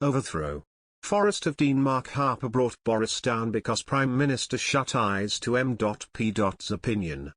Overthrow. Forest of Dean Mark Harper brought Boris down because Prime Minister shut eyes to M.P.'s opinion.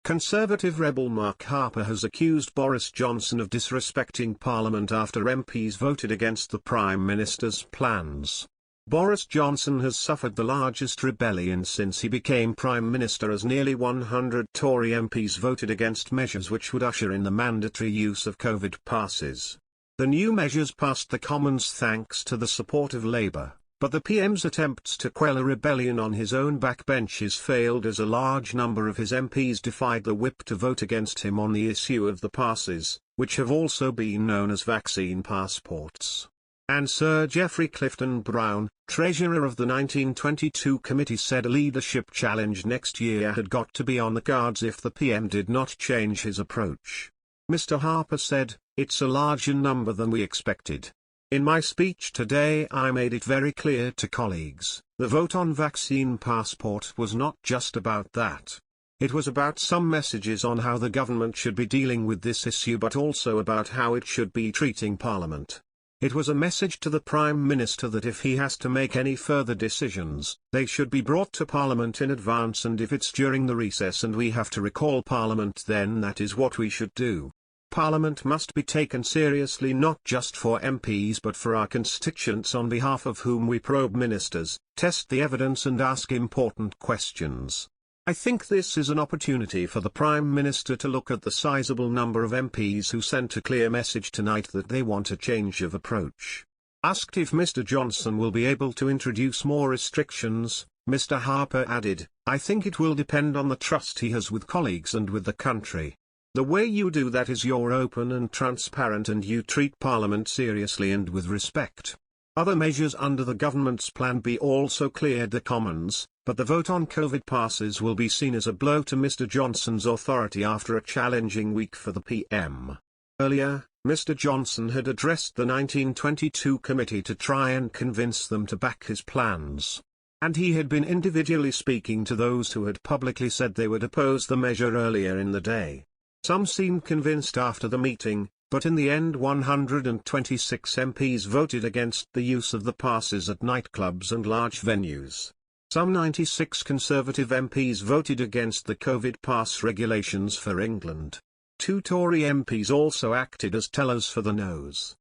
Conservative rebel Mark Harper has accused Boris Johnson of disrespecting Parliament after MPs voted against the Prime Minister's plans. Boris Johnson has suffered the largest rebellion since he became Prime Minister, as nearly 100 Tory MPs voted against measures which would usher in the mandatory use of COVID passes. The new measures passed the Commons thanks to the support of Labour, but the PM's attempts to quell a rebellion on his own backbenches failed as a large number of his MPs defied the whip to vote against him on the issue of the passes, which have also been known as vaccine passports. And Sir Geoffrey Clifton Brown, treasurer of the 1922 committee, said a leadership challenge next year had got to be on the cards if the PM did not change his approach. Mr. Harper said, "It's a larger number than we expected. In my speech today I made it very clear to colleagues, the vote on vaccine passport was not just about that. It was about some messages on how the government should be dealing with this issue, but also about how it should be treating Parliament. It was a message to the Prime Minister that if he has to make any further decisions, they should be brought to Parliament in advance, and if it's during the recess and we have to recall Parliament, then that is what we should do. Parliament must be taken seriously, not just for MPs but for our constituents on behalf of whom we probe ministers, test the evidence and ask important questions. I think this is an opportunity for the Prime Minister to look at the sizable number of MPs who sent a clear message tonight that they want a change of approach." Asked if Mr. Johnson will be able to introduce more restrictions, Mr. Harper added, "I think it will depend on the trust he has with colleagues and with the country. The way you do that is you're open and transparent and you treat Parliament seriously and with respect." Other measures under the government's Plan B also cleared the Commons, but the vote on COVID passes will be seen as a blow to Mr. Johnson's authority after a challenging week for the PM. Earlier, Mr. Johnson had addressed the 1922 committee to try and convince them to back his plans. And he had been individually speaking to those who had publicly said they would oppose the measure earlier in the day. Some seemed convinced after the meeting, but in the end 126 MPs voted against the use of the passes at nightclubs and large venues. Some 96 Conservative MPs voted against the COVID pass regulations for England. 2 Tory MPs also acted as tellers for the noes.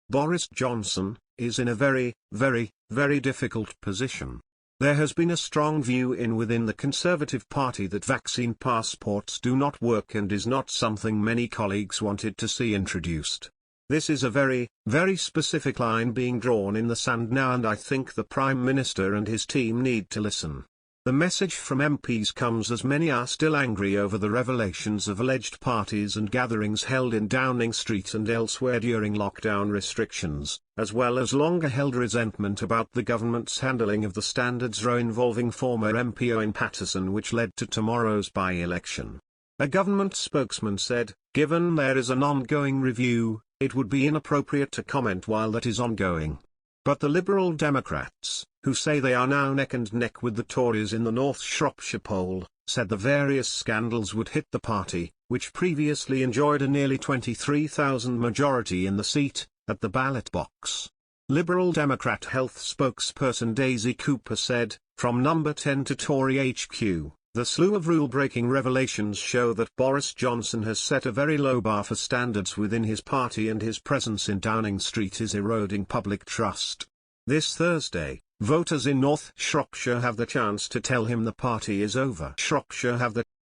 Boris Johnson is in a very, very difficult position. There has been a strong view within the Conservative Party that vaccine passports do not work and is not something many colleagues wanted to see introduced. This is a very specific line being drawn in the sand now, and I think the Prime Minister and his team need to listen. The message from MPs comes as many are still angry over the revelations of alleged parties and gatherings held in Downing Street and elsewhere during lockdown restrictions, as well as longer-held resentment about the government's handling of the Standards Row involving former MP Owen Paterson, which led to tomorrow's by-election. A government spokesman said, "Given there is an ongoing review, it would be inappropriate to comment while that is ongoing." But the Liberal Democrats, who say they are now neck and neck with the Tories in the North Shropshire poll, said the various scandals would hit the party, which previously enjoyed a nearly 23,000 majority in the seat, at the ballot box. Liberal Democrat health spokesperson Daisy Cooper said, "From number 10 to Tory HQ, the slew of rule-breaking revelations show that Boris Johnson has set a very low bar for standards within his party, and his presence in Downing Street is eroding public trust." This Thursday, voters in North Shropshire have the chance to tell him the party is over. Shropshire have the